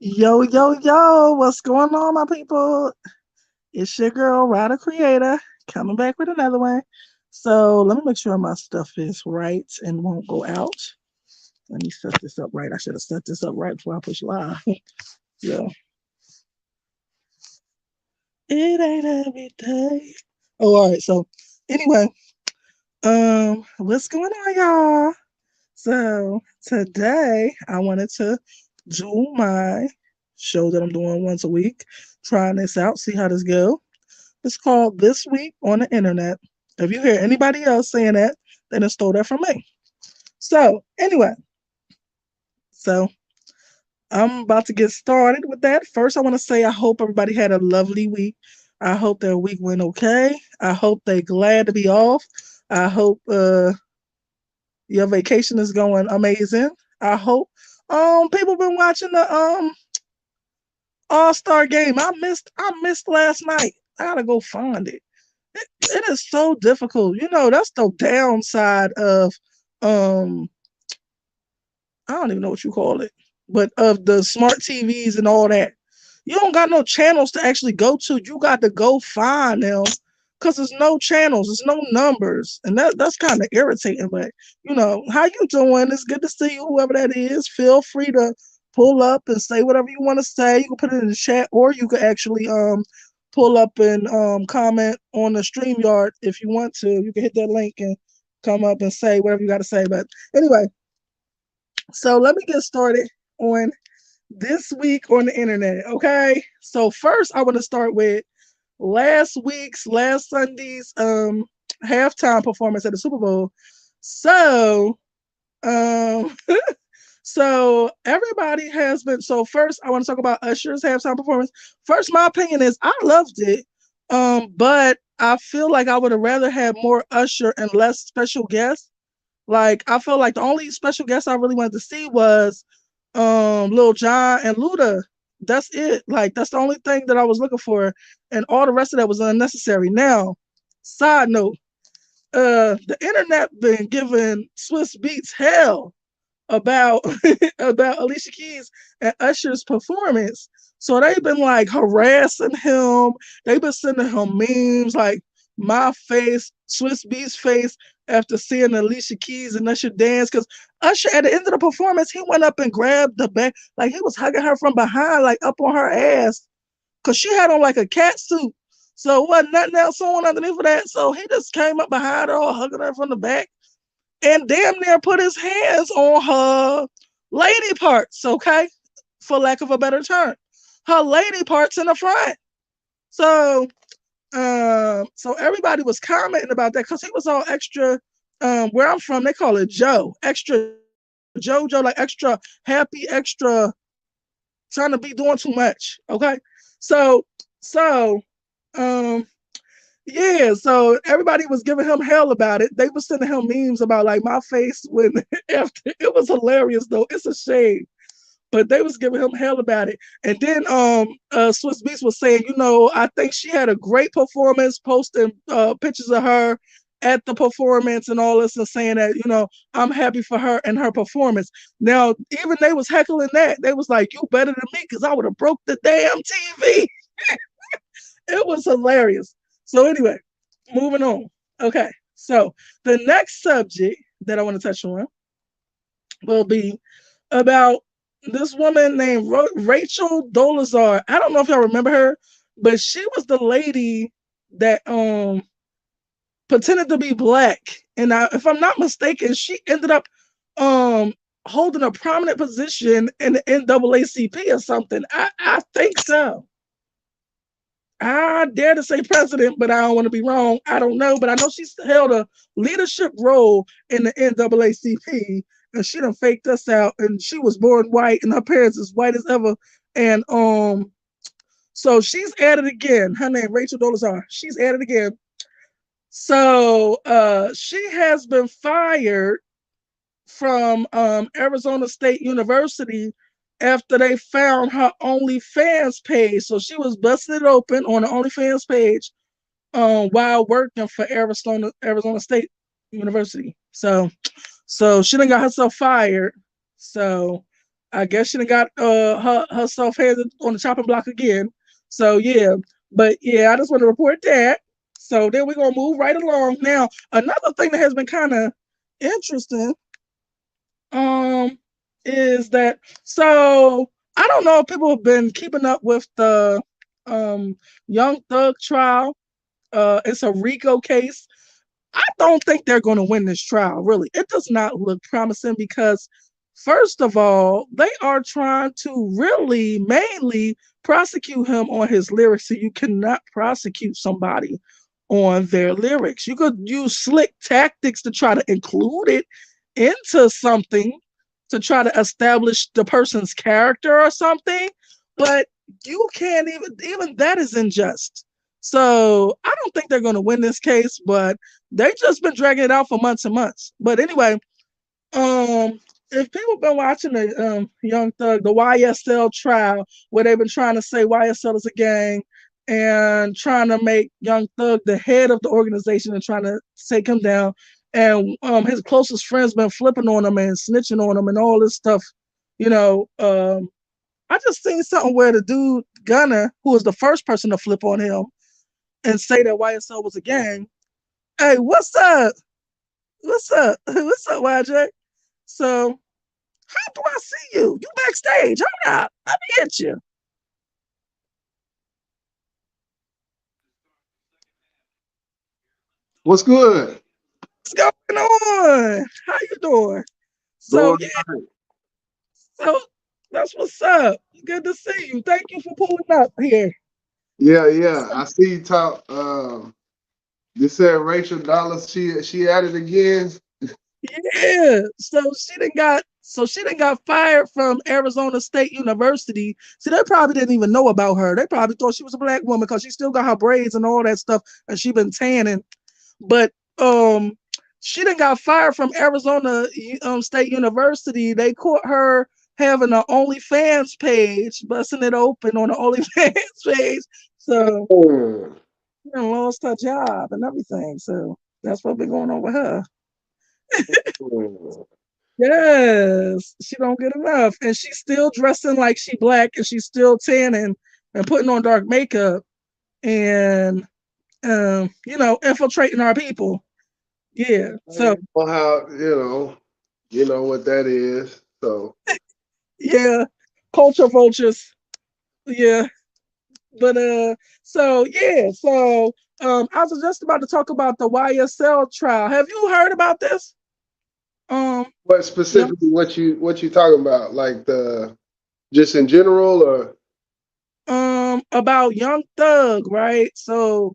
Yo, yo, yo, what's going on, my people? It's your girl, Ryder Creator, coming back with another one. So let me make sure my stuff is right and won't go out. Let me set this up right. I should have set this up right before I push live. Yeah. It ain't every day. Oh, all right. So anyway, what's going on, y'all? So today I wanted to do my show that I'm doing once a week, trying this out, see how this go. It's called This Week on the Internet. If you hear anybody else saying that, then it stole that from me. So anyway, so I'm about to get started with that. First, I want to say I hope everybody had a lovely week. I hope their week went okay. I hope they're glad to be off. I hope your vacation is going amazing. I hope people been watching the All-Star game. I missed last night. I gotta go find it. It is so difficult. That's the downside of um I don't even know what you call it, but of the smart TVs and all that. You don't got no channels to actually go to. You got to go find them because there's no channels, there's no numbers, and that's kind of irritating. But how you doing? It's good to see you, whoever that is. Feel free to pull up and say whatever you want to say. You can put it in the chat, or you could actually pull up and comment on the StreamYard if you want to. You can hit that link and come up and say whatever you got to say. But anyway, so let me get started on this week on the internet. Okay. So first I want to start with last Sunday's halftime performance at the Super Bowl. So um so everybody has been so first I want to talk about Usher's halftime performance. First, my opinion is I loved it. But I feel like I would have rather had more Usher and less special guests. Like I feel like the only special guest I really wanted to see was Lil Jon and Luda. That's it. Like that's the only thing that I was looking for, and all the rest of that was unnecessary. Now, side note, the internet been giving Swiss Beats hell about about Alicia Keys and Usher's performance. So they've been like harassing him. They've been sending him memes like my face, Swiss Beats face after seeing Alicia Keys and Usher dance. Because Usher at the end of the performance, he went up and grabbed the back, like he was hugging her from behind, like up on her ass. Cause she had on like a cat suit. So it wasn't nothing else on underneath of that. So he just came up behind her, all hugging her from the back and damn near put his hands on her lady parts, okay? For lack of a better term. Her lady parts in the front. So so everybody was commenting about that because he was all extra where I'm from, they call it Joe. Extra JoJo, like extra happy, extra trying to be doing too much. Okay. So so um yeah, so everybody was giving him hell about it. They were sending him memes about like my face when after it was hilarious though. It's a shame. But they was giving him hell about it. And then Swiss Beats was saying, I think she had a great performance, posting pictures of her at the performance and all this and saying that, I'm happy for her and her performance. Now, even they was heckling that. They was like, you better than me because I would have broke the damn TV. It was hilarious. So anyway, moving on. Okay, so the next subject that I want to touch on will be about this woman named Rachel Dolezar. I don't know if y'all remember her, but she was the lady that pretended to be black, and if I'm not mistaken, she ended up um holding a prominent position in the NAACP or something. I think so. I dare to say president, but I don't want to be wrong. I don't know, but I know she's held a leadership role in the NAACP, and she done faked us out. And she was born white, and her parents is white as ever. And so she's at it again. Her name Rachel Dolezar. She's at it again. So she has been fired from Arizona State University after they found her OnlyFans page. So she was busting it open on the OnlyFans page while working for Arizona State University. So she done got herself fired. So I guess she done got herself handed on the chopping block again. So yeah, but yeah, I just want to report that. So then we're gonna move right along. Now, another thing that has been kind of interesting, um, is that so I don't know if people have been keeping up with the um Young Thug trial. It's a RICO case. I don't think they're going to win this trial, really. It does not look promising because, first of all, they are trying to really mainly prosecute him on his lyrics. So you cannot prosecute somebody on their lyrics. You could use slick tactics to try to include it into something to try to establish the person's character or something, but you can't even that is unjust. So I don't think they're going to win this case, but they just been dragging it out for months and months. But anyway, if people been watching the Young Thug, the YSL trial, where they've been trying to say YSL is a gang and trying to make Young Thug the head of the organization and trying to take him down, and his closest friends been flipping on him and snitching on him and all this stuff, you know. I just seen something where the dude Gunner, who was the first person to flip on him and say that YSL was a gang. Hey, what's up? What's up? What's up, YJ? So, how do I see you? You backstage. Hold up. Let me hit you. What's good? What's going on? How you doing? So, Doing yeah, right. so that's what's up. Good to see you. Thank you for pulling up here. Yeah, yeah. I see you talk. You said Rachel Dollar. She at it again. Yeah. So she done got fired from Arizona State University. See, they probably didn't even know about her. They probably thought she was a black woman because she still got her braids and all that stuff, and she been tanning. But she done got fired from Arizona State University. They caught her having an OnlyFans page, busting it open on the OnlyFans page. So Hmm. she done lost her job and everything. So that's what been going on with her. Hmm. Yes, she don't get enough, and she's still dressing like she black, and she's still tanning and putting on dark makeup and infiltrating our people. Yeah. So You know how you know what that is. So yeah, culture vultures. Yeah, but I was just about to talk about the YSL trial. Have you heard about this? Um, what young specifically what you talking about? Like the just in general or about Young Thug, right? So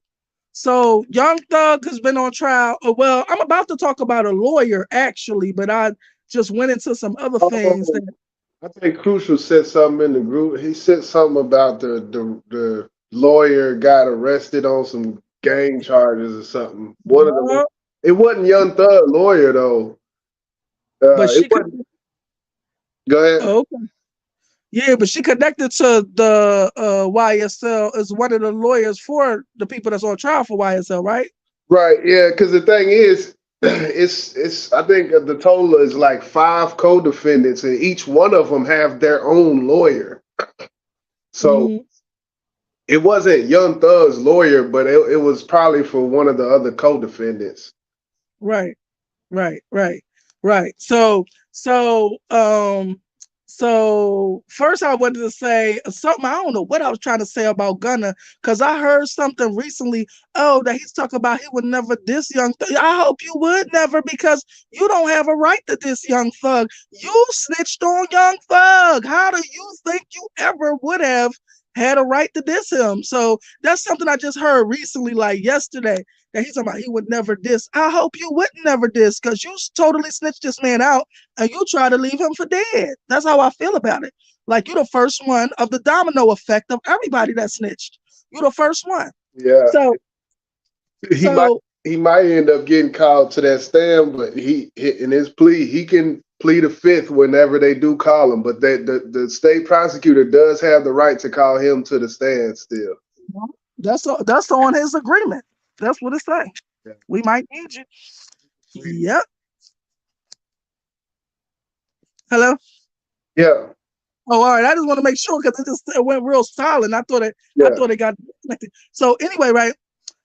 Young Thug has been on trial. Well, I'm about to talk about a lawyer actually, but I just went into some other things oh, that I think Crucial said something in the group. He said something about the lawyer got arrested on some gang charges or something. One of the uh, it wasn't Young Thug lawyer though. but It she could wasn't. Go ahead. oh yeah, but she connected to the YSL as one of the lawyers for the people that's on trial for YSL, right? Right, yeah, because the thing is, it's. I think the total is like five co-defendants, and each one of them have their own lawyer. So Mm, it wasn't Young Thug's lawyer, but it was probably for one of the other co-defendants. right. Right. So first I wanted to say something. I don't know what I was trying to say about Gunna because I heard something recently. Oh, that he's talking about he would never diss Young Thug. I hope you would never because you don't have a right to diss Young Thug. You snitched on Young Thug. How do you think you ever would have had a right to diss him? So that's something I just heard recently, like yesterday, that he's talking about he would never diss. I hope you would never diss because you totally snitched this man out and you try to leave him for dead. That's how I feel about it. Like you're the first one of the domino effect of everybody that snitched. You're the first one. Yeah, So he might so he might end up getting called to that stand, but in his plea he can plead a fifth whenever they do call him. But the state prosecutor does have the right to call him to the stand still. that's on his agreement. That's what it say. Yeah. We might need you. Yep. Hello. Yeah. Oh, all right. I just want to make sure because it went real silent. I Yeah. thought it got disconnected. So anyway, right.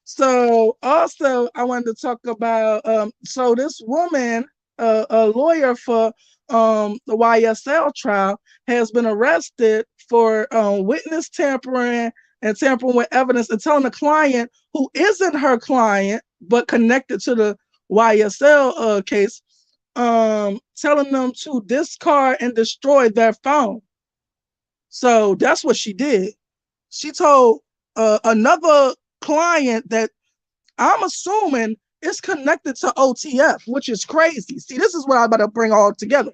So also I wanted to talk about so this woman, a lawyer for the YSL trial, has been arrested for witness tampering and tampering with evidence and telling the client who isn't her client but connected to the YSL case, telling them to discard and destroy their phone. So that's what she did. She told another client that I'm assuming it's connected to OTF, which is crazy. See, this is what I'm about to bring all together.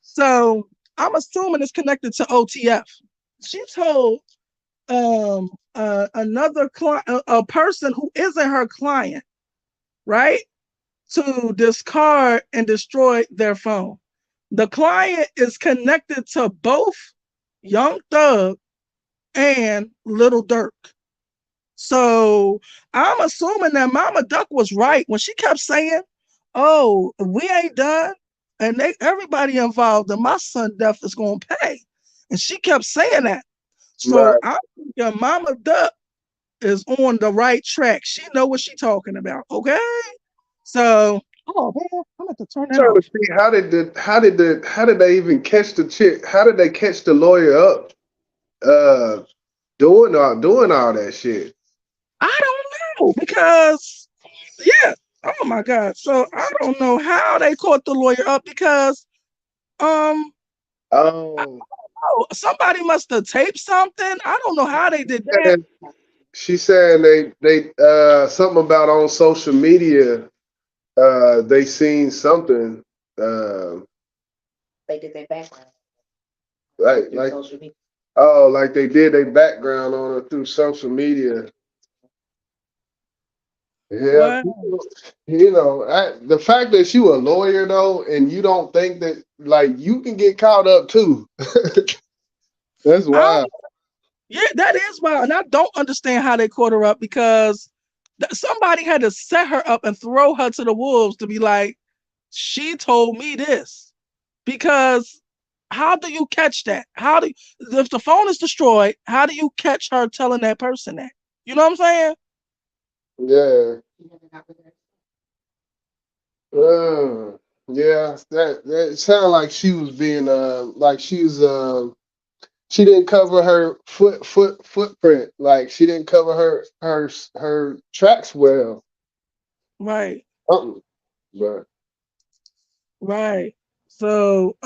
So I'm assuming it's connected to OTF. She told another client, a person who isn't her client, right, to discard and destroy their phone. The client is connected to both Young Thug and Little Dirk. So I'm assuming that Mama Duck was right when she kept saying, "Oh, we ain't done," and everybody involved in my son death is gonna pay, and she kept saying that. So Right. I'm thinking Mama Duck is on the right track. She know what she talking about. Okay, so oh man, I'm going to turn that Trying to off. see how did they even catch the chick? How did they catch the lawyer up uh doing all that shit? I don't know because yeah. Oh my God. So I don't know how they caught the lawyer up because um Oh, oh, somebody must have taped something. I don't know how they did that. and she saying they something about on social media they seen something uh They did their background like social media. oh like they did a background on her through social media. Yeah, What? the fact that you a lawyer though, and you don't think that like you can get caught up too. That's I don't, wild. yeah, that is wild. And I don't understand how they caught her up because somebody had to set her up and throw her to the wolves to be like, she told me this. Because how do you catch that? How do you, if the phone is destroyed, how do you catch her telling that person that? You know what I'm saying? Yeah. Uh, yeah, that sounded like she was being like she didn't cover her footprint, like she didn't cover her tracks well. Right. Something. But Right. So,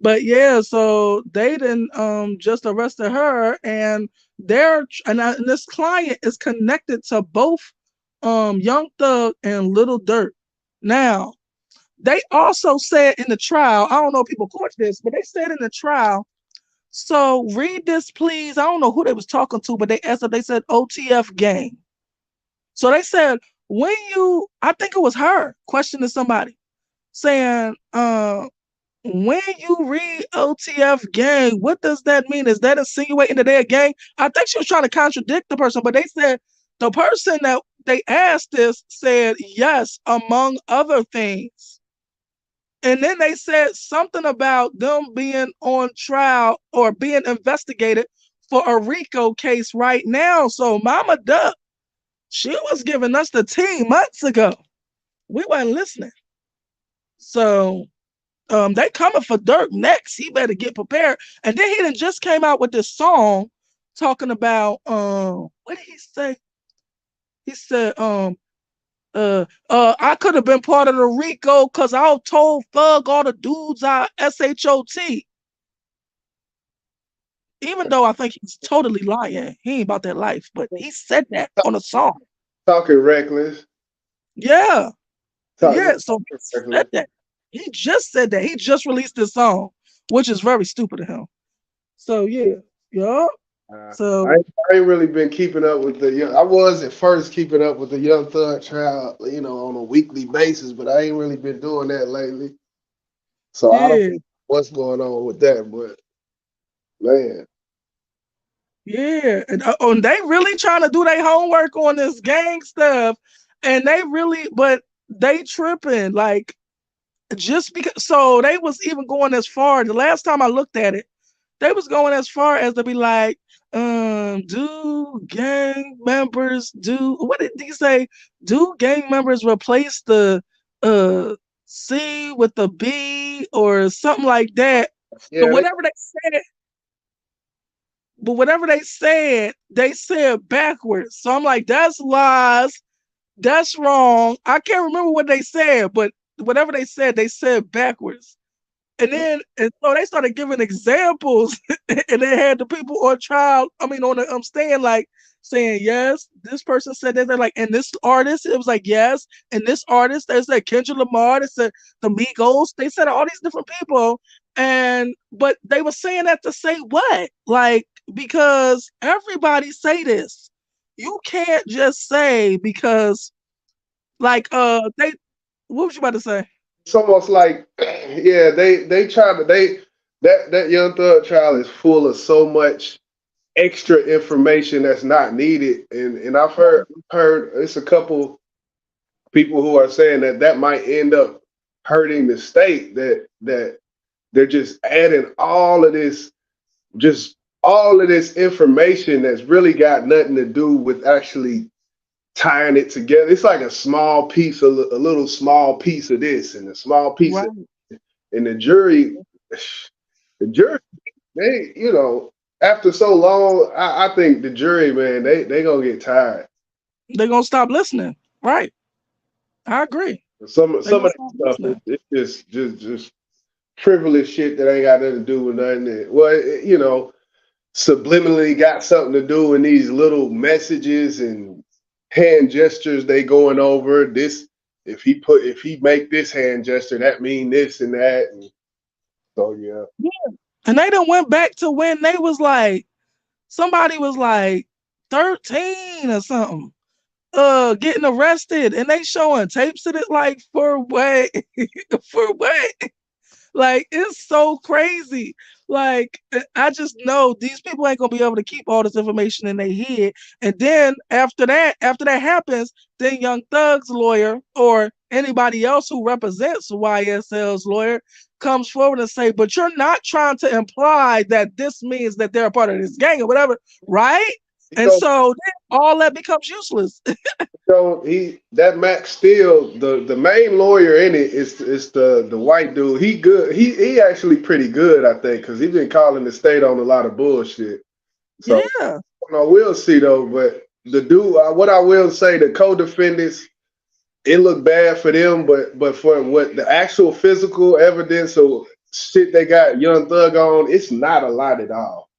but yeah, so they didn't just arrested her, and and this client is connected to both Young Thug and Little Dirt. Now, they also said in the trial, I don't know if people caught this, but they said in the trial, so read this please. I don't know who they was talking to, but they asked, they said OTF gang. So they said, when you, I think it was her questioning somebody saying, when you read OTF gang, what does that mean? Is that insinuating that they're a gang? I think she was trying to contradict the person, but they said the person that they asked this said yes, among other things. And then they said something about them being on trial or being investigated for a RICO case right now. So Mama Duck, she was giving us the tea months ago. We weren't listening. So they coming for Dirk next. He better get prepared. And then he done just came out with this song talking about what did he say? He said I could have been part of the Rico because I told Thug all the dudes I SHOT. Even though I think he's totally lying. He ain't about that life, but he said that on a song. talking reckless, Yeah. talking Yeah. So he said reckless. that. He just said that. He just released this song, which is very stupid of him. So yeah. Yeah. I, So I ain't really been keeping up with the young. I was at first keeping up with the Young Thug trial, on a weekly basis, but I ain't really been doing that lately. So I don't yeah, know what's going on with that, but man, yeah, and they really trying to do their homework on this gang stuff, and they really, but they tripping. Like just because, so they was even going as far, the last time I looked at it, they was going as far as to be like, do gang members do what did he say? Do gang members replace the uh C with the B or something like that? But Yeah, they, whatever they said, they said backwards. So I'm like, that's lies. That's wrong. I can't remember what they said, but whatever they said backwards. And so they started giving examples, and they had the people on trial. I mean, on the stand, like saying, yes, this person said that. They're like, and this artist, it was like, yes, and this artist, they said Kendrick Lamar, they said the Migos, they said all these different people, and but they were saying that to say what? Like, because everybody say this. You can't just say because, like, they. What was you about to say? it's almost like, yeah, they try to they that Young Thug trial is full of so much extra information that's not needed, and I've heard it's a couple people who are saying that that might end up hurting the state, that they're just adding just all of this information that's really got nothing to do with actually tying it together. It's like a small piece, a little small piece of this and a small piece of, Right. and the jury, they, after so long, I think the jury, man, they gonna get tired. They're gonna stop listening. Right. I agree. They're Some gonna of stop that stuff, listening. it's just frivolous shit that ain't got nothing to do with nothing. Well, subliminally got something to do in these little messages and hand gestures they going over. This, if he make this hand gesture, that mean this and that. And so yeah. Yeah. And they done went back to when they was like, somebody was like 13 or something, getting arrested, and they showing tapes of it, like, for what? For what? Like, it's so crazy. Like, I just know these people ain't gonna be able to keep all this information in their head. And then after that happens, then Young Thug's lawyer or anybody else who represents YSL's lawyer comes forward and say, but you're not trying to imply that this means that they're a part of this gang or whatever, right? He And go, so then all that becomes useless. he that Max Steele, the main lawyer in it is the white dude. He good. He actually pretty good, I think, because he been calling the state on a lot of bullshit. So Yeah. we'll see though. But the dude, what I will say, the co-defendants, it looked bad for them, but for what the actual physical evidence of shit they got Young Thug on, it's not a lot at all.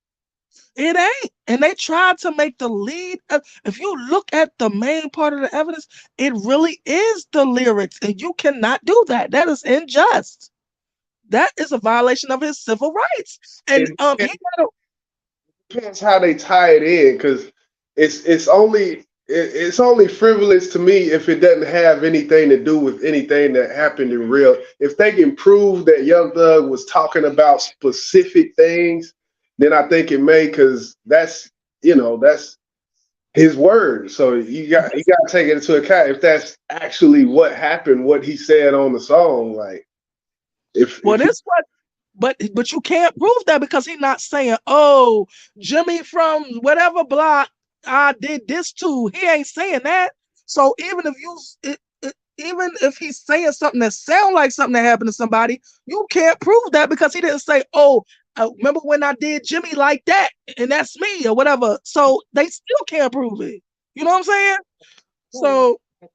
It ain't. And they tried to make the lead. If you look at the main part of the evidence, it really is the lyrics. And you cannot do that. That is unjust. That is a violation of his civil rights. And It he got a, depends how they tie it in, because it's only frivolous to me if it doesn't have anything to do with anything that happened in real. If they can prove that Young Thug was talking about specific things, then I think it may, because that's his word. So you got to take it into account if that's actually what happened, what he said on the song. Like well, if he, this what, but you can't prove that because he's not saying, oh, Jimmy from whatever block I did this to. He ain't saying that. So even if even if he's saying something that sounds like something that happened to somebody, you can't prove that because he didn't say, oh, remember when I did Jimmy like that, and that's me or whatever. So they still can't prove it. You know what I'm saying? So from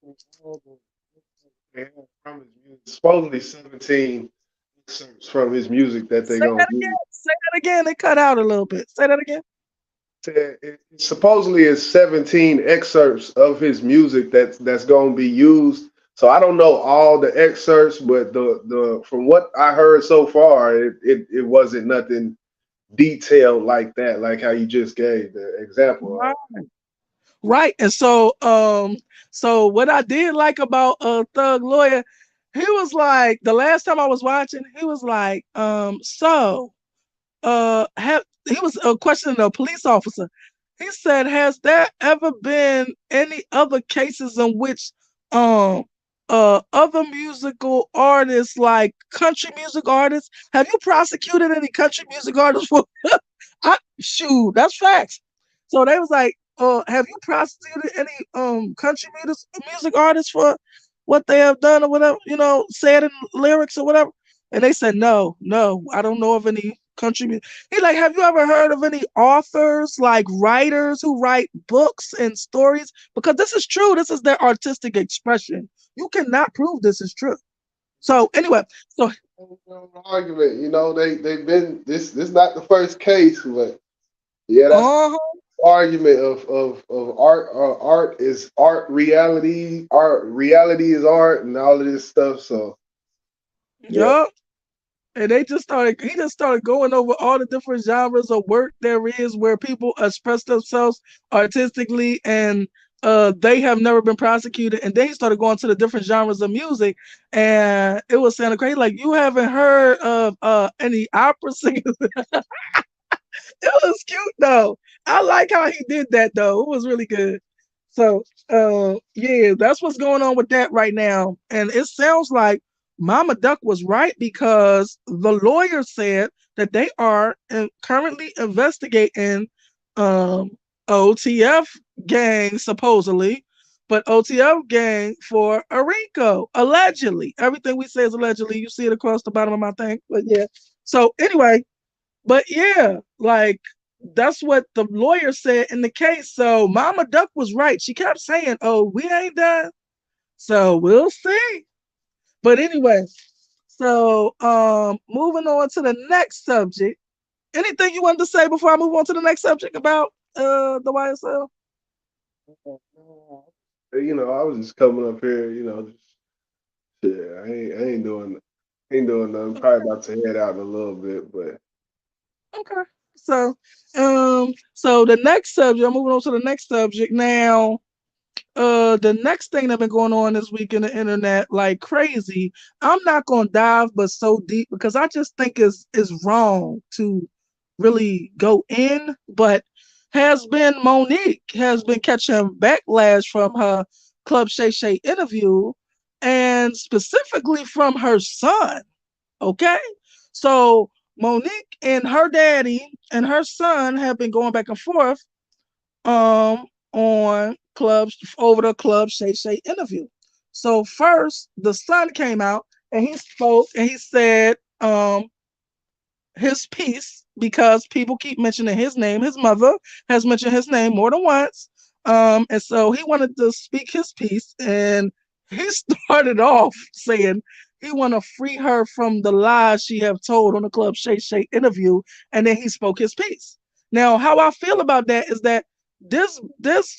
his music, supposedly 17 excerpts from his music that they say gonna that again. use. Say that again. They cut out a little bit. Say that again. It supposedly is 17 excerpts of his music that's gonna be used. So I don't know all the excerpts, but the from what I heard so far, it wasn't nothing detailed like that, like how you just gave the example of. Right. Right. And so what I did like about Thug Lawyer, he was like, the last time I was watching, he was like, he was questioning a police officer. He said, has there ever been any other cases in which um other musical artists like country music artists. Have you prosecuted any country music artists for shoot, that's facts. So they was like, have you prosecuted any country music artists for what they have done or whatever, said in lyrics or whatever? And they said, no, no, I don't know of any country music. He like, have you ever heard of any authors, like writers who write books and stories? Because this is true. This is their artistic expression. You cannot prove this is true. So anyway, so Argument, they've been this not the first case, but yeah, that's uh argument of art. Art is art, reality is art, and all of this stuff. So yeah, yup. And he just started going over all the different genres of work there is where people express themselves artistically and they have never been prosecuted. And then he started going to the different genres of music and it was sounding crazy. Like you haven't heard of any opera singers. It was cute though. I like how he did that though. It was really good. So yeah, that's what's going on with that right now. And it sounds like Mama Duck was right because the lawyer said that they are currently investigating um OTF gang supposedly, but OTF gang for a RICO, allegedly. Everything we say is allegedly. You see it across the bottom of my thing. But yeah. So anyway, but yeah, like that's what the lawyer said in the case. So Mama Duck was right. She kept saying, "Oh, we ain't done." So we'll see. But anyway, so moving on to the next subject. Anything you wanted to say before I move on to the next subject about the YSL? I was just coming up here, just yeah, ain't doing nothing. Probably about to head out in a little bit, but Okay. So so the next subject, I'm moving on to the next subject now. The next thing that been going on this week in the internet like crazy. I'm not gonna dive but so deep because I just think is wrong to really go in, but has been Monique has been catching backlash from her Club Shay Shay interview and specifically from her son. Okay. So Monique and her daddy and her son have been going back and forth um on clubs over the Club Shay Shay interview. So first the son came out and he spoke and he said his piece because people keep mentioning his name. His mother has mentioned his name more than once. And so he wanted to speak his piece and he started off saying he want to free her from the lies she have told on the Club Shay Shay interview. And then he spoke his piece. Now, how I feel about that is that this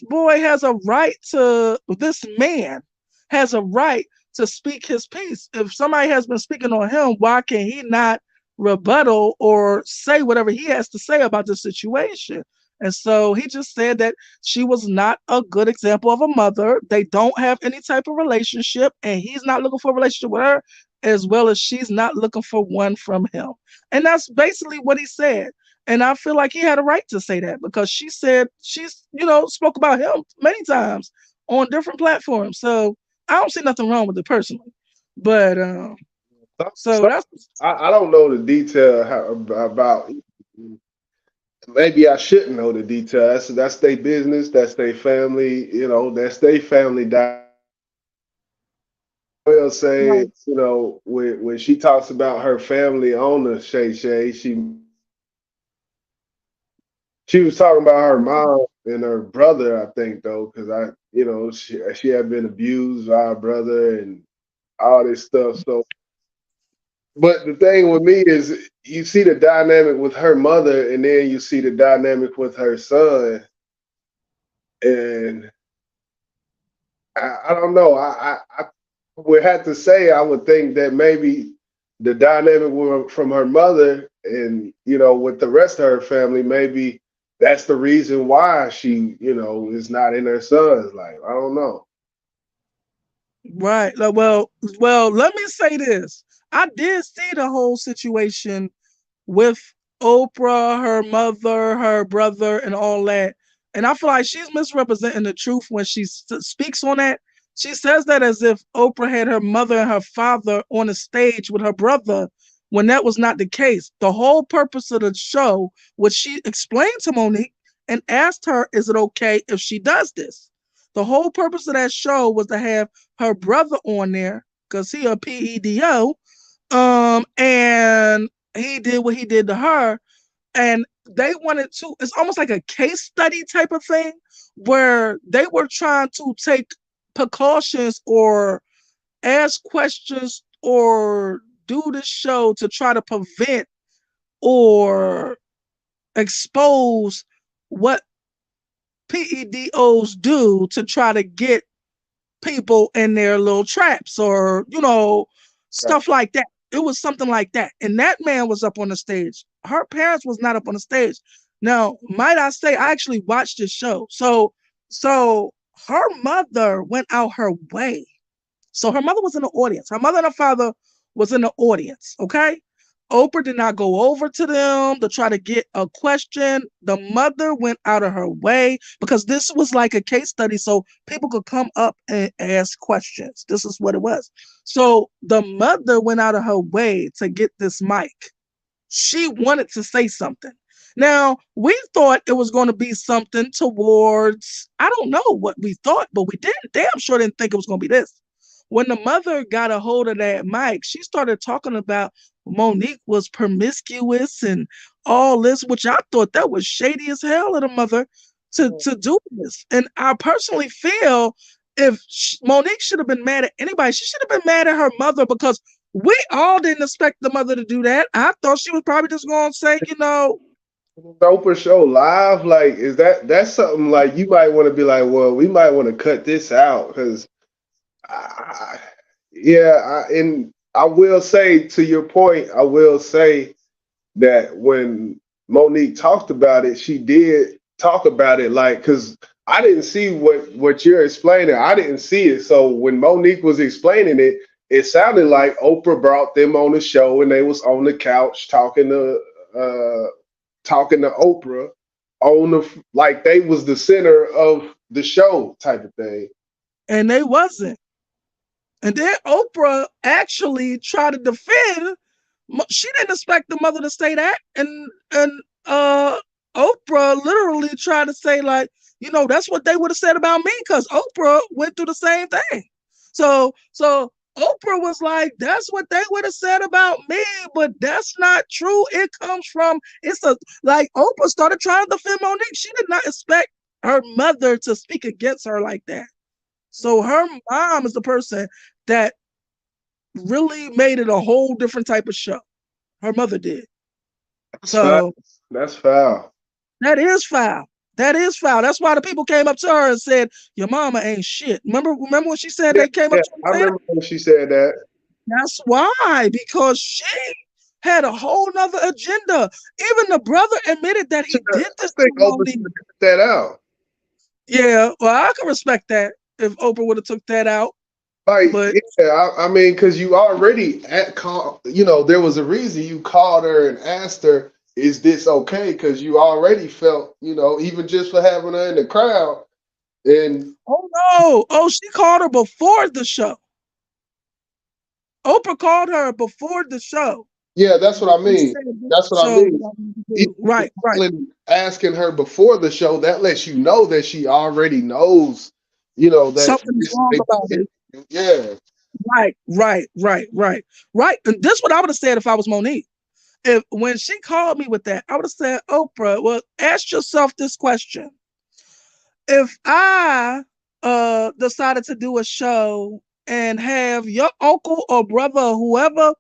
boy has a right to this man has a right to speak his piece. If somebody has been speaking on him, why can he not rebuttal or say whatever he has to say about the situation? And so he just said that she was not a good example of a mother. They don't have any type of relationship, and he's not looking for a relationship with her, as well as she's not looking for one from him. And that's basically what he said. And I feel like he had a right to say that because she said she's, spoke about him many times on different platforms. So I don't see nothing wrong with it personally. But so so that's I don't know the detail about. Maybe I shouldn't know the detail. That's their business. That's their family. That's their family. Will say, right. when she talks about her family owner, Shay Shay, she was talking about her mom and her brother, I think, though, because she had been abused by her brother and all this stuff. So, but the thing with me is, you see the dynamic with her mother, and then you see the dynamic with her son, and I don't know. I would have to say I would think that maybe the dynamic from her mother and with the rest of her family, maybe that's the reason why she is not in her son's life. I don't know. Right. Let me say this. I did see the whole situation with Oprah, her mother, her brother, and all that. And I feel like she's misrepresenting the truth when she speaks on that. She says that as if Oprah had her mother and her father on a stage with her brother, when that was not the case. The whole purpose of the show was she explained to Monique and asked her, is it okay if she does this? The whole purpose of that show was to have her brother on there because he a PEDO. And he did what he did to her. And they wanted to, it's almost like a case study type of thing where they were trying to take precautions or ask questions or do the show to try to prevent or expose what PEDOs do to try to get people in their little traps or, Right. stuff like that. It was something like that. And that man was up on the stage. Her parents was not up on the stage. Now, might I say, I actually watched this show. So her mother went out her way. So her mother was in the audience. Her mother and her father was in the audience. Okay. Oprah did not go over to them to try to get a question. The mother went out of her way because this was like a case study, so people could come up and ask questions. This is what it was. So the mother went out of her way to get this mic. She wanted to say something. Now, we thought it was going to be something towards, I don't know what we thought, but we didn't, damn sure didn't think it was going to be this. When the mother got a hold of that mic, she started talking about Monique was promiscuous and all this, which I thought that was shady as hell of the mother to do this. And I personally feel if Monique should have been mad at anybody, she should have been mad at her mother because we all didn't expect the mother to do that. I thought she was probably just going to say, Oprah show live, like, is that's something like you might want to be like, well, we might want to cut this out because, and I will say to your point, I will say that when Monique talked about it, she did talk about it like because I didn't see what you're explaining. I didn't see it. So when Monique was explaining it, it sounded like Oprah brought them on the show and they was on the couch talking to Oprah on like they was the center of the show type of thing. and they wasn't. And then Oprah actually tried to defend. She didn't expect the mother to say that, and Oprah literally tried to say like, that's what they would have said about me because Oprah went through the same thing. So Oprah was like, that's what they would have said about me, but that's not true. It comes from like Oprah started trying to defend Monique. She did not expect her mother to speak against her like that. So her mom is the person that really made it a whole different type of show. Her mother did. That's foul. So That's foul. that is foul. That is foul. That's why the people came up to her and said, "Your mama ain't shit." Remember when she said Yeah, they came yeah, up to her and I said that? remember when she said that. That's why, because she had a whole nother agenda. Even the brother admitted that he did I this to think Oprah should Monique. have cut that out. Yeah, well, I can respect that if Oprah would have took that out. Like, But yeah, I mean, because you already there was a reason you called her and asked her, "Is this okay?" Because you already felt, even just for having her in the crowd, and oh no, oh she called her before the show. Oprah called her before the show. yeah, that's what I And mean. said, "This That's what I show mean. that we Even do." Right, right, asking her before the show, that lets you know that she already knows, that something is this, wrong about it. yeah, Right. And this is what I would have said if I was Monique. If when she called me with that, I would have said, Oprah, well, ask yourself this question. If I decided to do a show and have your uncle or brother or whoever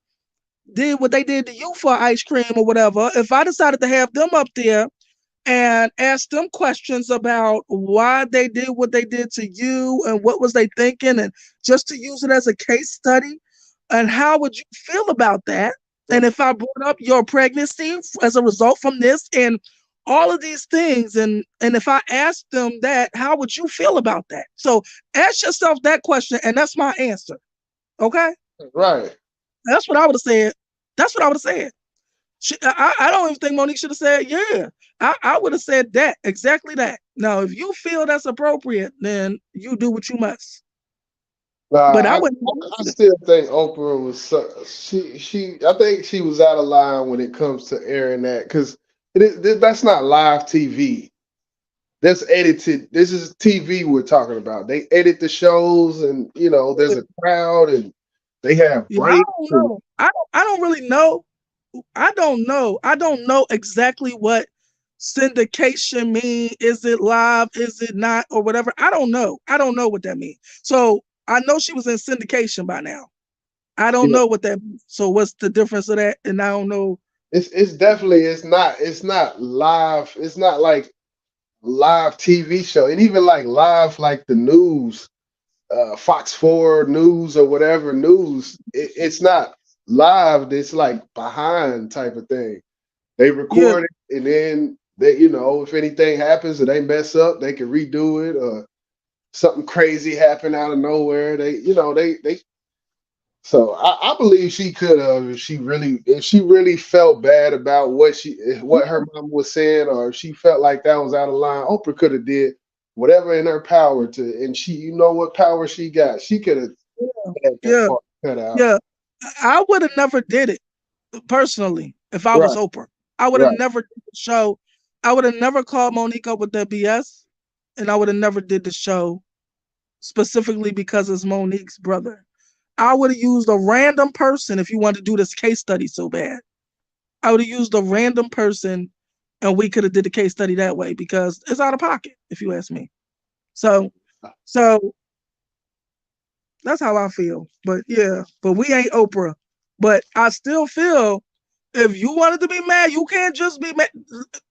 did what they did to you for ice cream or whatever, if I decided to have them up there and ask them questions about why they did what they did to you and what was they thinking, and just to use it as a case study, and how would you feel about that? And if I brought up your pregnancy as a result from this and all of these things, and if I asked them that, how would you feel about that? So ask yourself that question, and that's my answer. Okay, right. that's what I would have said. That's what I would have said. I don't even think Monique should have said, yeah. I would have said that, exactly that. Now, if you feel that's appropriate, then you do what you must. But I Nah, wouldn't. I still think Oprah was she I think she was out of line when it comes to airing that because that's not live TV. That's edited. This is TV we're talking about. They edit the shows, and there's a crowd, and they have Yeah, I breaks. don't And know. I don't really know. I don't know. I don't know exactly what syndication mean. Is it live? Is it not? Or whatever. I don't know. I don't know what that means. So I know she was in syndication by now. I don't yeah, know what that means. So what's the difference of that? And I don't know. it's definitely it's not live. It's not like live TV show, and even like live like the news, Fox 4 News or whatever news. It's not live. It's like behind type of thing. They Yeah, record it, and then if anything happens or they mess up, they can redo it, or something crazy happen out of nowhere. They. So I believe she could have if she really felt bad about what her mom was saying, or if she felt like that was out of line. Oprah could have did whatever in her power to, and what power she got. She could have had that yeah, part cut out. yeah. I would have never did it personally if I was Right, Oprah. I would have right. never did the show. I would have never called Monique up with that BS, and I would have never did the show specifically because it's Monique's brother. I would have used a random person if you wanted to do this case study so bad. I would have used a random person and we could have did the case study that way because it's out of pocket, if you ask me. So so that's how I feel. But yeah, but we ain't Oprah. But I still feel if you wanted to be mad, you can't just be mad.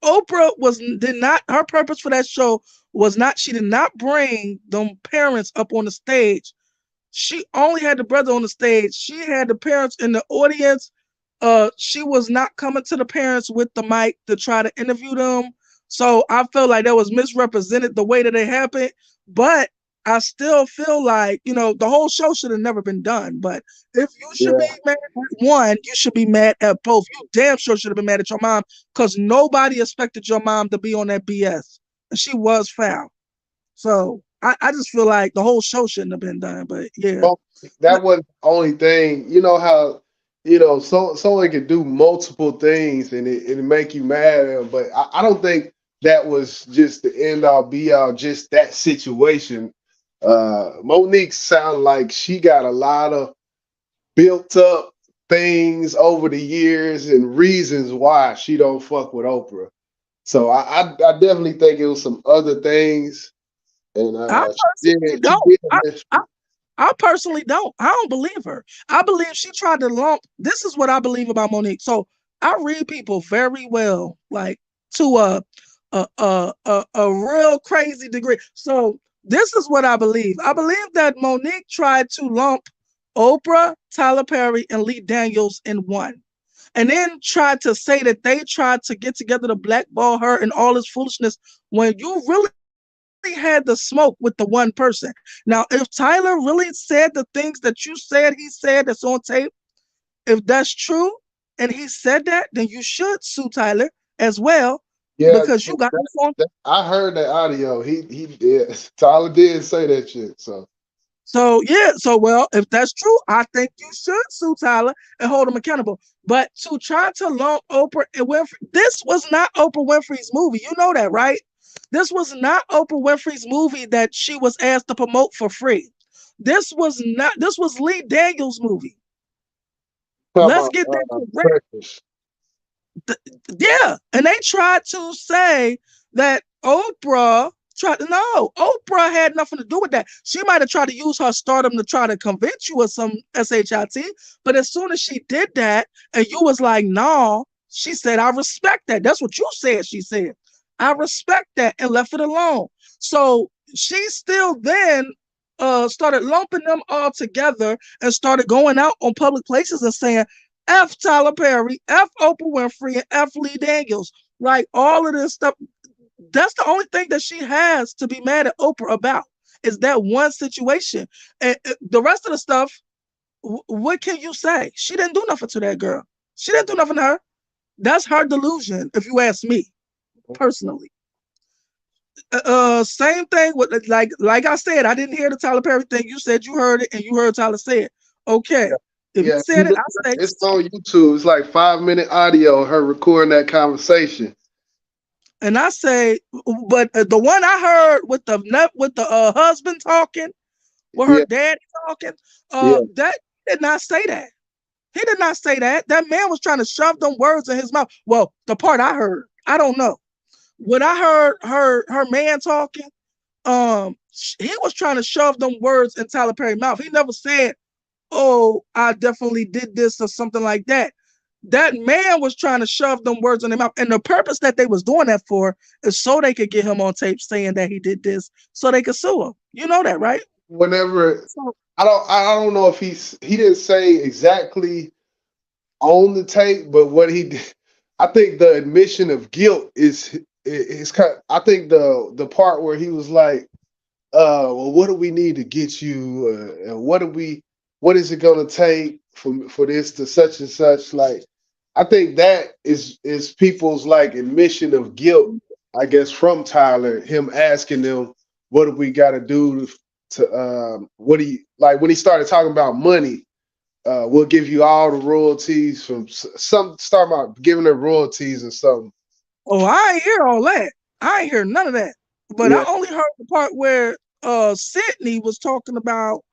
Oprah did not her purpose for that show was not she did not bring them parents up on the stage. She only had the brother on the stage. She had the parents in the audience. She was not coming to the parents with the mic to try to interview them. So I felt like that was misrepresented the way that it happened. But I still feel like, the whole show should have never been done. But if you should be Yeah. mad at one, you should be mad at both. You damn sure should have been mad at your mom because nobody expected your mom to be on that BS. And she was foul. So I just feel like the whole show shouldn't have been done. But yeah. Well, that wasn't the only thing. You know how someone can do multiple things and it make you mad at them, but I don't think that was just the end all be all. Just that situation. Monique sounded like she got a lot of built up things over the years and reasons why she don't fuck with Oprah. So I definitely think it was some other things, and I she personally did she don't. did I, miss. I I personally don't. I don't believe her. I believe she tried to lump. This is what I believe about Monique. So I read people very well, like to a real crazy degree. So this is what I believe. I believe that Monique tried to lump Oprah, Tyler Perry, and Lee Daniels in one. And then tried to say that they tried to get together to blackball her and all this foolishness when you really had the smoke with the one person. Now, if Tyler really said the things that you said he said that's on tape, if that's true and he said that, then you should sue Tyler as well Yeah, because you got this on. I heard that audio. He did. Tyler did say that shit. So So yeah, so well, if that's true, I think you should sue Tyler and hold him accountable. But to try to lump Oprah and Winfrey, this was not Oprah Winfrey's movie. You know that, right? This was not Oprah Winfrey's movie that she was asked to promote for free. This was Lee Daniels' movie. talking Let's about get that correct. Precious. Yeah, and they tried to say that Oprah tried to no, Oprah had nothing to do with that. She might have tried to use her stardom to try to convince you of some shit, but as soon as she did that, and you was like, no, she said, I respect that. That's what you said. She said, I respect that, and left it alone. So she still then started lumping them all together and started going out on public places and saying, F Tyler Perry, F Oprah Winfrey, and F Lee Daniels. Like all of this stuff. That's the only thing that she has to be mad at Oprah about is that one situation. And the rest of the stuff, what can you say? She didn't do nothing to that girl. She didn't do nothing to her. That's her delusion, if you ask me personally. Same thing with like I said, I didn't hear the Tyler Perry thing. You said you heard it, and you heard Tyler say it. Okay, if you Yeah, said it, I say, it's on YouTube. It's like 5 minute audio, her recording that conversation. and I say, but the one I heard with the husband talking, with her Yeah, dad talking, yeah. that did not say that. He did not say that. That man was trying to shove them words in his mouth. Well, the part I heard, I don't know. When I heard her man talking, he was trying to shove them words in Tyler Perry's mouth. He never said, "Oh, I definitely did this" or something like that. That man was trying to shove them words in their mouth, and the purpose that they was doing that for is so they could get him on tape saying that he did this, so they could sue him. You know that, right? Whenever So, I don't know if he didn't say exactly on the tape, but what he did, I think the admission of guilt is kind. I think the part where he was like, well, what do we need to get you, and what is it going to take for this to such and such? Like, I think that is people's like admission of guilt, I guess, from Tyler, him asking them, what do we got to do to, what do you like when he started talking about money? We'll give you all the royalties from some start about giving her royalties or something. oh, I ain't hear all that. I ain't hear none of that. But I Yeah, only heard the part where Sydney was talking about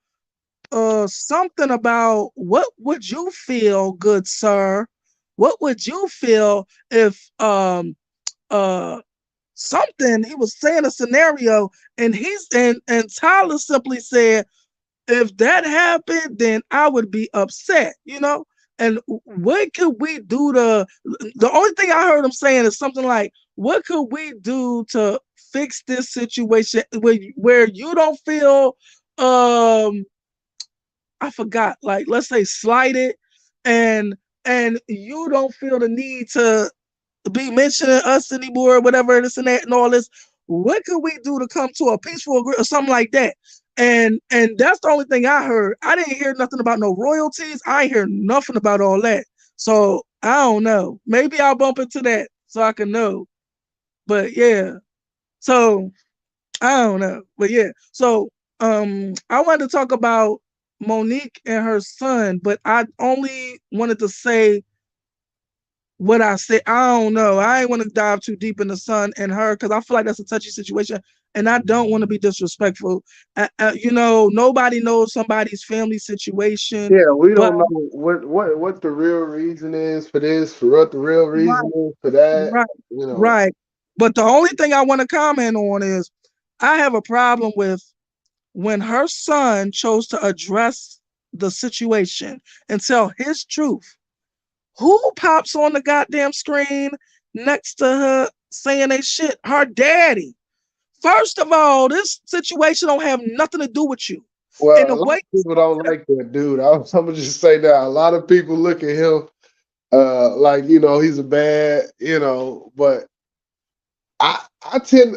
something about what would you feel, good sir? What would you feel if uh something he was saying a scenario, and and Tyler simply said, if that happened, then I would be upset, you know? And what could we do to, the only thing I heard him saying is something like, what could we do to fix this situation where you don't feel, I forgot, like, let's say slighted, and you don't feel the need to be mentioning us anymore, whatever this and that and all this. What could we do to come to a peaceful agreement or something like that? And that's the only thing I heard. I didn't hear nothing about no royalties. I ain't hear nothing about all that. So I don't know. Maybe I'll bump into that so I can know. But yeah. So I don't know. But yeah. So I wanted to talk about Monique and her son, but I only wanted to say what I said. I don't know. I ain't want to dive too deep in the son and her because I feel like that's a touchy situation, and I don't want to be disrespectful. Nobody knows somebody's family situation, yeah. We but don't know what the real reason is for this, for what the real reason right, is for that. right, You know. right. But the only thing I want to comment on is I have a problem with when her son chose to address the situation and tell his truth. Who pops on the goddamn screen next to her saying they shit? Her daddy. First of all, this situation don't have nothing to do with you. And Well, the a lot way of people don't like that dude. I'm gonna just say that a lot of people look at him like he's a bad but I tend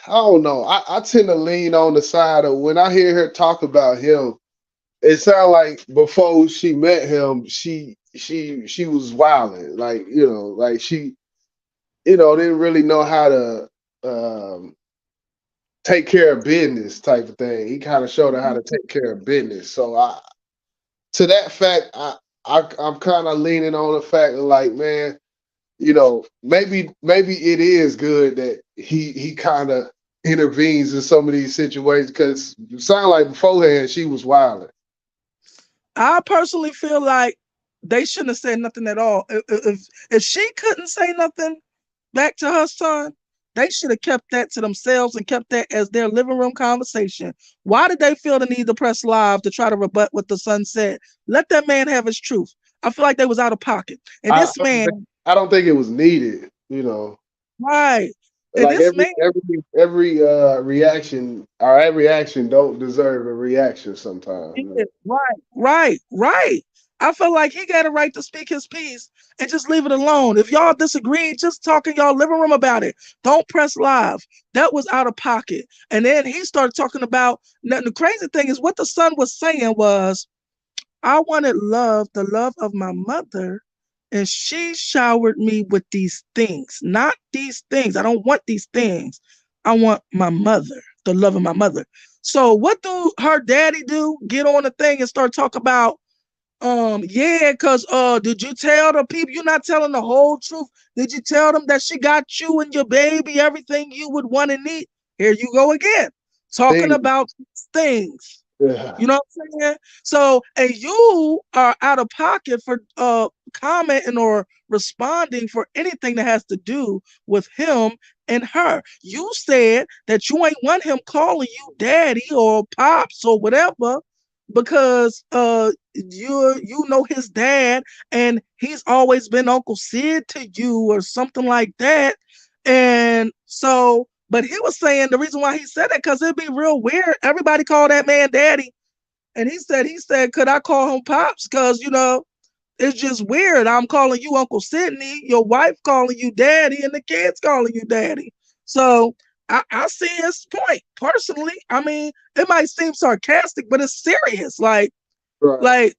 I don't know I tend to lean on the side of when I hear her talk about him. It sounds like before she met him, she was wilding, like she didn't really know how to take care of business type of thing. He kind of showed her how to take care of business. So to that fact, I'm kind of leaning on the fact of like, man, maybe it is good that he kind of intervenes in some of these situations because it sounded like beforehand she was wilding. I personally feel like they shouldn't have said nothing at all. If she couldn't say nothing back to her son, they should have kept that to themselves and kept that as their living room conversation. Why did they feel the need to press live to try to rebut what the son said? Let that man have his truth. I feel like they was out of pocket. And I, I this don't think man, I don't think it was needed. right. And Like this man, every reaction or every action don't deserve a reaction sometimes. yeah, right. I feel like he got a right to speak his piece and just leave it alone. If y'all disagree, just talk in y'all living room about it. Don't press live. That was out of pocket. And then he started talking about, now the crazy thing is what the son was saying was, I wanted love, the love of my mother, and she showered me with these things, not these things. I don't want these things. I want my mother, the love of my mother. So what do her daddy do? Get on the thing and start talking about yeah, cause did you tell the people you're not telling the whole truth? Did you tell them that she got you and your baby everything you would want and need? Here you go again, talking Thing. about things. Yeah. You know what I'm saying? So, and you are out of pocket for commenting or responding for anything that has to do with him and her. You said that you ain't want him calling you daddy or pops or whatever because you know his dad and he's always been Uncle Sid to you or something like that. And so but he was saying the reason why he said that because it'd be real weird. Everybody call that man daddy. And he said, could I call him Pops? Because, it's just weird. I'm calling you Uncle Sydney, your wife calling you daddy, and the kids calling you daddy. So I see his point personally. I mean, it might seem sarcastic, but it's serious. Right. Like,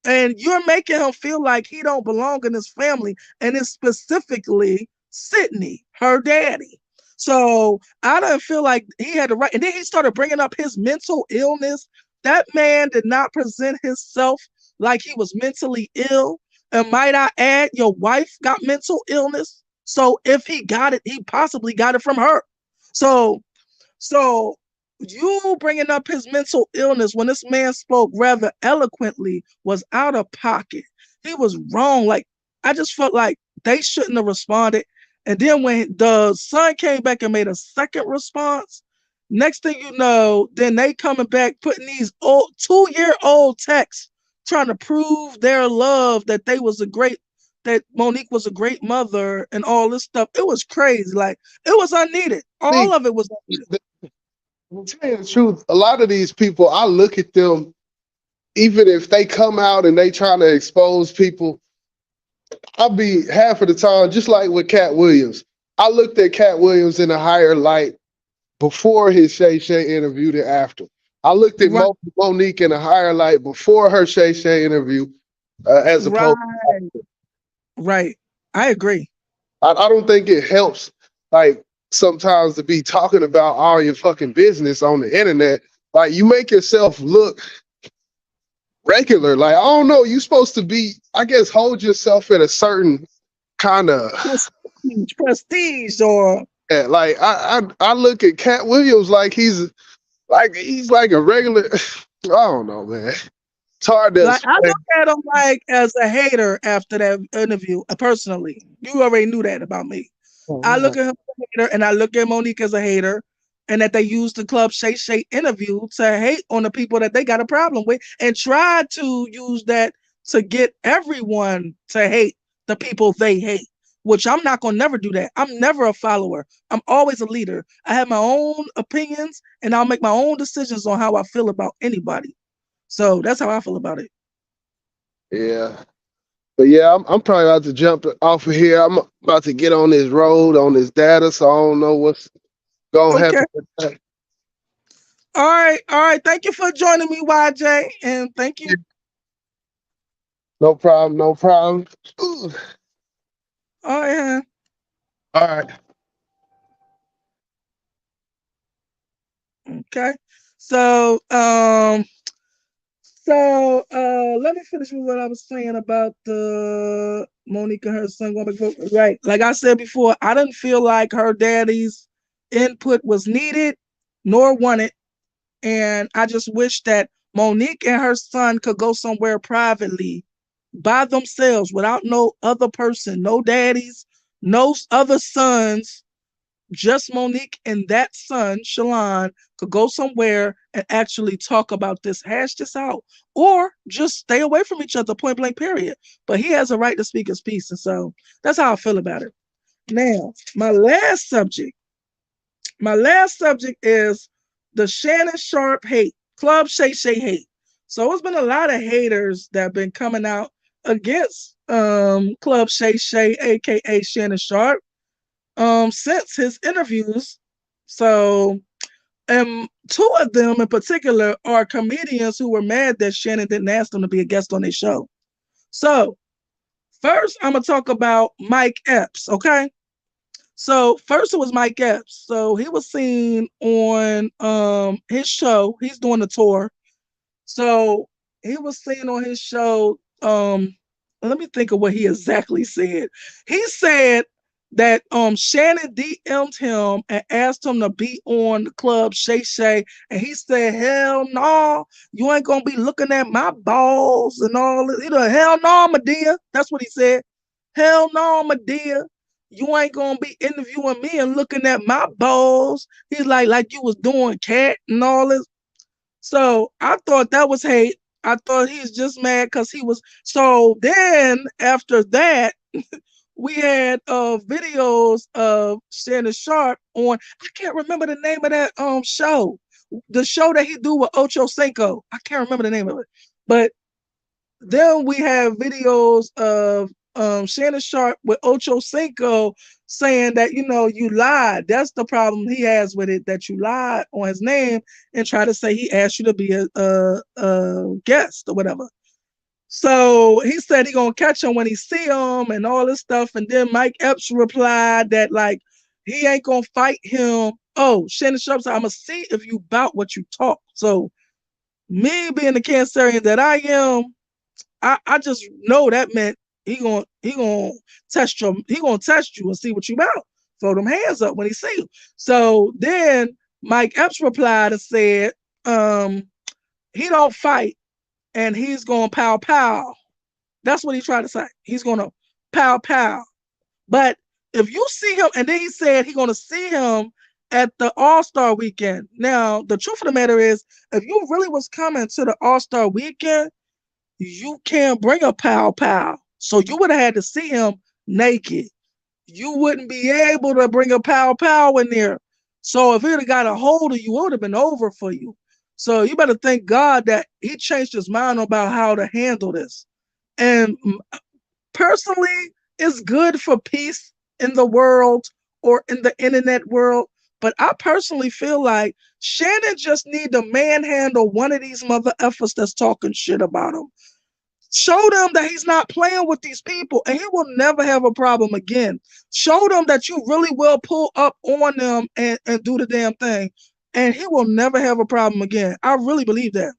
and you're making him feel like he don't belong in his family, and it's specifically Sydney, her daddy. So I don't feel like he had the right. And then he started bringing up his mental illness. That man did not present himself like he was mentally ill. And might I add, your wife got mental illness. So if he got it, he possibly got it from her. So so you bringing up his mental illness when this man spoke rather eloquently was out of pocket. He was wrong. Like I just felt like they shouldn't have responded. And then when the son came back and made a second response, next thing you know, then they coming back putting these old 2-year-old texts trying to prove their love that Monique was a great mother and all this stuff. It was crazy. Like it was unneeded. See, All of it was unneeded. to tell you the truth, a lot of these people, I look at them, even if they come out and they trying to expose people, I'll be half of the time, just like with Cat Williams. I looked at Cat Williams in a higher light before his Shay Shay interview than after. I looked at Right, Monique in a higher light before her Shay Shay interview, as opposed. right, right. I agree. I don't think it helps, like sometimes to be talking about all your fucking business on the internet. Like you make yourself look regular. Like I don't know, you supposed to be, I guess, hold yourself at a certain kind of. Prestige or Yeah, like I look at Cat Williams like he's like a regular. I don't know, man. It's hard to like I explain. look at him like as a hater after that interview. Personally, you already knew that about me. I look at him as a hater, and I look at Monique as a hater, and that they used the Club Shay Shay interview to hate on the people that they got a problem with, and try to use that to get everyone to hate the people they hate. Which I'm not gonna never do that. I'm never a follower. I'm always a leader. I have my own opinions, and I'll make my own decisions on how I feel about anybody. So that's how I feel about it. Yeah, but yeah, I'm probably about to jump off of here. I'm about to get on this road on this data, so I don't know what's gonna Okay. happen with that. All right. All right. Thank you for joining me, YJ. And thank you. No problem, no problem. Ooh. All right. All right. Okay. So let me finish with what I was saying about the Monique and her son going back and forth. Right. Like I said before, I didn't feel like her daddy's input was needed nor wanted. And I just wish that Monique and her son could go somewhere privately by themselves without no other person, no daddies, no other sons, just Monique and that son, Shalon, could go somewhere and actually talk about this, hash this out, or just stay away from each other, point blank, period. But he has a right to speak his piece. And so that's how I feel about it. Now, my last subject is the Shannon Sharp hate, Club Shay Shay hate. So it's been a lot of haters that have been coming out against Club Shay Shay, aka Shannon Sharp, since his interviews. So, two of them in particular are comedians who were mad that Shannon didn't ask them to be a guest on their show. So, first, I'm gonna talk about Mike Epps. Okay, So first it was Mike Epps. So he was seen on his show. He's doing the tour. So he was seen on his show. Let me think of what he exactly said. He said that Shannon DM'd him and asked him to be on the club Shay Shay, and he said, "Hell no, you ain't gonna be looking at my balls and all this." Hell no, Medea. That's what he said. Hell no, Medea. You ain't gonna be interviewing me and looking at my balls. He's like you was doing cat and all this. So I thought that was hate. I thought he's just mad because he was. So then after that, we had videos of Shannon Sharp on. I can't remember the name of that show. The show that he do with Ocho Cinco. I can't remember the name of it. But then we have videos of Shannon Sharp with Ocho Cinco saying that, you lied. That's the problem he has with it, that you lied on his name and try to say he asked you to be a guest or whatever. So he said he gonna catch him when he see him and all this stuff. And then Mike Epps replied that like he ain't gonna fight him. Oh, Shannon Sharp said, "I'm gonna see if you bout what you talk." So me being the Cancerian that I am, I just know that meant he gonna test you and see what you about. Throw them hands up when he see you. So then Mike Epps replied and said, he don't fight and he's gonna pow pow. That's what he tried to say. He's gonna pow pow. But if you see him, and then he said he's gonna see him at the All-Star weekend. Now, the truth of the matter is, if you really was coming to the All-Star weekend, you can't bring a pow pow. So you would have had to see him naked. You wouldn't be able to bring a pow pow in there. So if he'd have got a hold of you, it would have been over for you. So you better thank God that he changed his mind about how to handle this. And personally, it's good for peace in the world or in the internet world. But I personally feel like Shannon just need to manhandle one of these mother effers that's talking shit about him. Show them that he's not playing with these people and he will never have a problem again. Show them that you really will pull up on them and do the damn thing. And he will never have a problem again. I really believe that.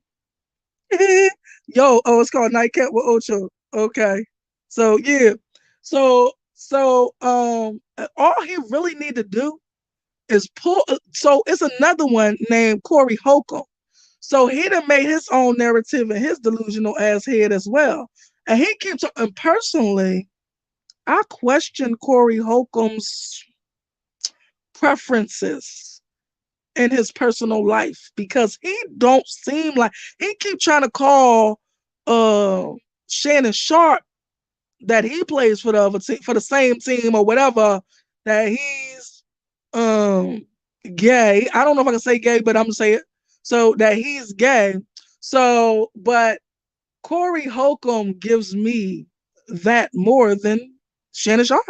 Yo, oh, it's called Nightcap with Ocho. Okay. So yeah. So all he really need to do is pull. So it's another one named Corey Holcomb. So he done made his own narrative in his delusional ass head as well. And he keeps, and personally, I question Corey Holcomb's preferences in his personal life because he don't seem like, he keep trying to call Shannon Sharp that he plays for the other team, for the same team or whatever, that he's gay. I don't know if I can say gay, but I'm gonna say it. So that he's gay. So, but Corey Holcomb gives me that more than Shannon Sharp.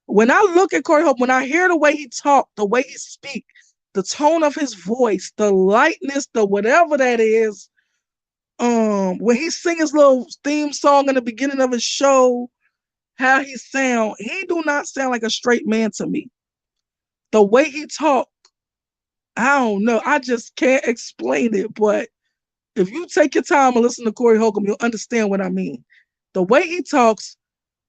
When I look at Corey Holcomb, when I hear the way he talk, the way he speak, the tone of his voice, the lightness, the whatever that is, when he sing his little theme song in the beginning of his show, how he sound, he do not sound like a straight man to me. The way he talk, I don't know. I just can't explain it. But if you take your time and listen to Corey Holcomb, you'll understand what I mean. The way he talks,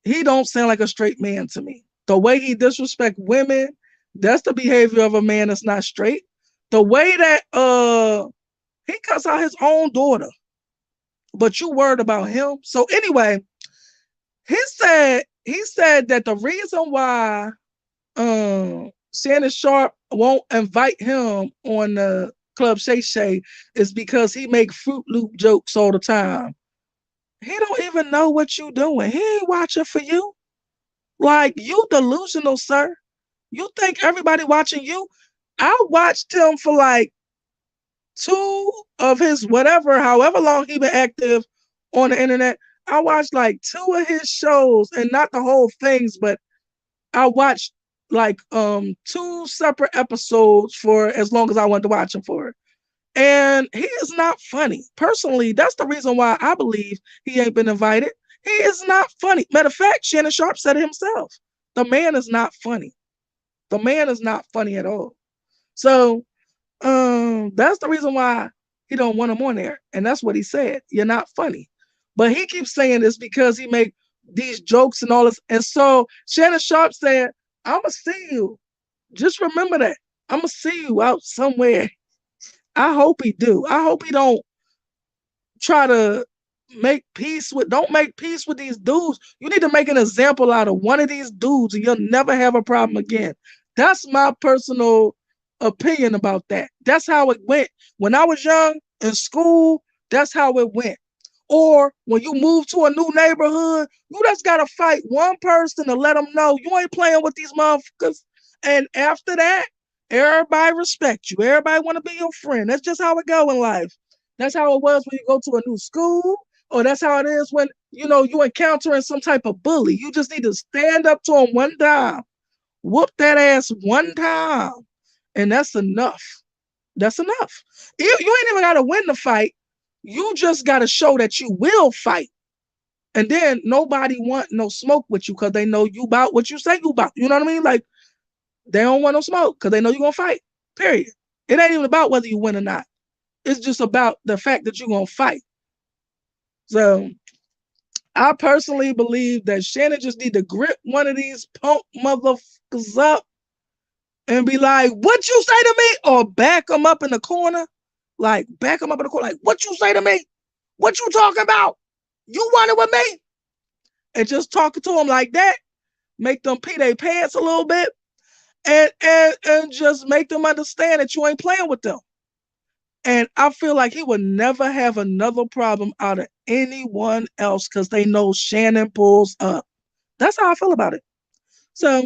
he don't sound like a straight man to me. The way he disrespect women, that's the behavior of a man that's not straight. The way that he cuts out his own daughter, but you worried about him. So anyway, he said that the reason why Shannon Sharp won't invite him on the Club Shay Shay is because he make Fruit Loop jokes all the time. He don't even know what you doing. He ain't watching for you. Like, you delusional, sir. You think everybody watching you? I watched him for like 2 of his whatever, however long he been active on the internet. I watched like 2 of his shows, and not the whole things, but I watched like 2 separate episodes for as long as I wanted to watch him for. And he is not funny. Personally, that's the reason why I believe he ain't been invited. He is not funny. Matter of fact, Shannon Sharp said it himself. The man is not funny. The man is not funny at all. So that's the reason why he don't want him on there. And that's what he said. You're not funny. But he keeps saying this because he make these jokes and all this. And so Shannon Sharp said, I'ma see you. Just remember that. I'ma see you out somewhere. I hope he do. I hope he don't try to don't make peace with these dudes. You need to make an example out of one of these dudes and you'll never have a problem again. That's my personal opinion about that. That's how it went. When I was young in school, that's how it went. Or when you move to a new neighborhood, you just gotta fight one person to let them know you ain't playing with these motherfuckers. And after that, everybody respect you. Everybody want to be your friend. That's just how it go in life. That's how it was when you go to a new school, or that's how it is when you encountering some type of bully. You just need to stand up to him one time, whoop that ass one time, and that's enough. That's enough. You ain't even gotta win the fight. You just gotta show that you will fight. And then nobody want no smoke with you because they know you about what you say you about. You know what I mean? Like they don't want no smoke because they know you're gonna fight. Period. It ain't even about whether you win or not. It's just about the fact that you're gonna fight. So I personally believe that Shannon just need to grip one of these punk motherfuckers up and be like, what you say to me? Or back them up in the corner. Like, back them up in the corner. Like, what you say to me? What you talking about? You want it with me? And just talking to them like that. Make them pee their pants a little bit. And just make them understand that you ain't playing with them. And I feel like he would never have another problem out of anyone else because they know Shannon pulls up. That's how I feel about it. So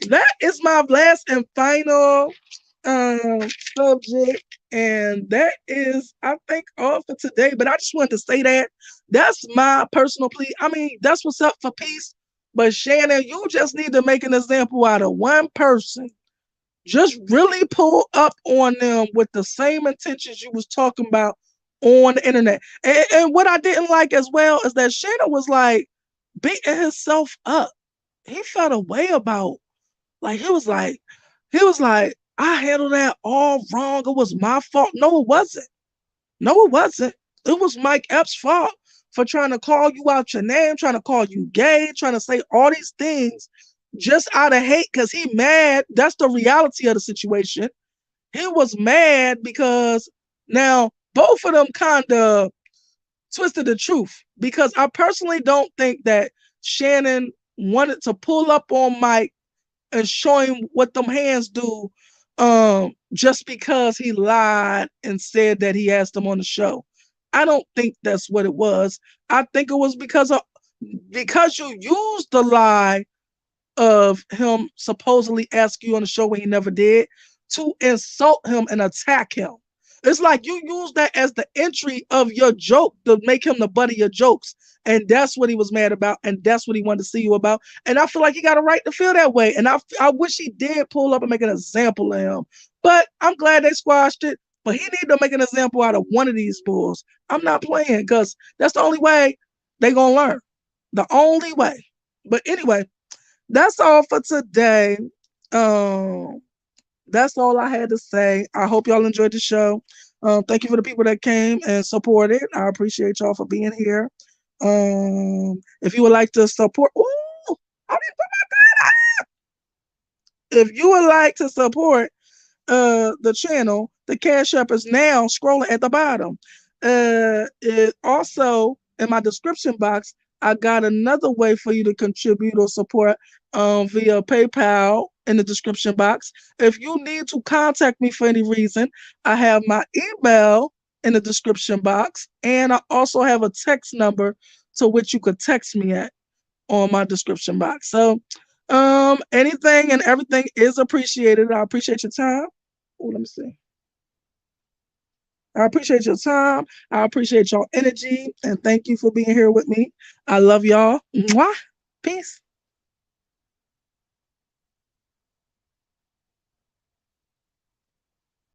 that is my last and final subject. And that is, I think, all for today. But I just wanted to say that. That's my personal plea. I mean, that's what's up for peace. But Shannon, you just need to make an example out of one person. Just really pull up on them with the same intentions you was talking about on the internet. And what I didn't like as well is that Shannon was like beating himself up. He felt a way about, like he was like, I handled that all wrong. It was my fault. No, it wasn't. No, it wasn't. It was Mike Epps' fault for trying to call you out your name, trying to call you gay, trying to say all these things just out of hate because he mad. That's the reality of the situation. He was mad because now both of them kind of twisted the truth because I personally don't think that Shannon wanted to pull up on Mike and show him what them hands do just because he lied and said that he asked him on the show. I don't think that's what it was. I think it was because you used the lie of him supposedly asking you on the show when he never did to insult him and attack him. It's like you use that as the entry of your joke to make him the butt of your jokes. And that's what he was mad about. And that's what he wanted to see you about. And I feel like he got a right to feel that way. And I wish he did pull up and make an example of him. But I'm glad they squashed it. But he need to make an example out of one of these bulls. I'm not playing because that's the only way they going to learn. The only way. But anyway, that's all for today. That's all I had to say. I hope y'all enjoyed the show. Thank you for the people that came and supported. I appreciate y'all for being here. If you would like to support, I didn't put my pen up. If you would like to support the channel, the Cash App is now scrolling at the bottom. It also in my description box, I got another way for you to contribute or support via PayPal in the description box. If you need to contact me for any reason, I have my email in the description box, and I also have a text number to which you could text me at on my description box. So anything and everything is appreciated. I appreciate your time. Oh, let me see. I appreciate your time. I appreciate your energy. And thank you for being here with me. I love y'all. Mwah. Peace.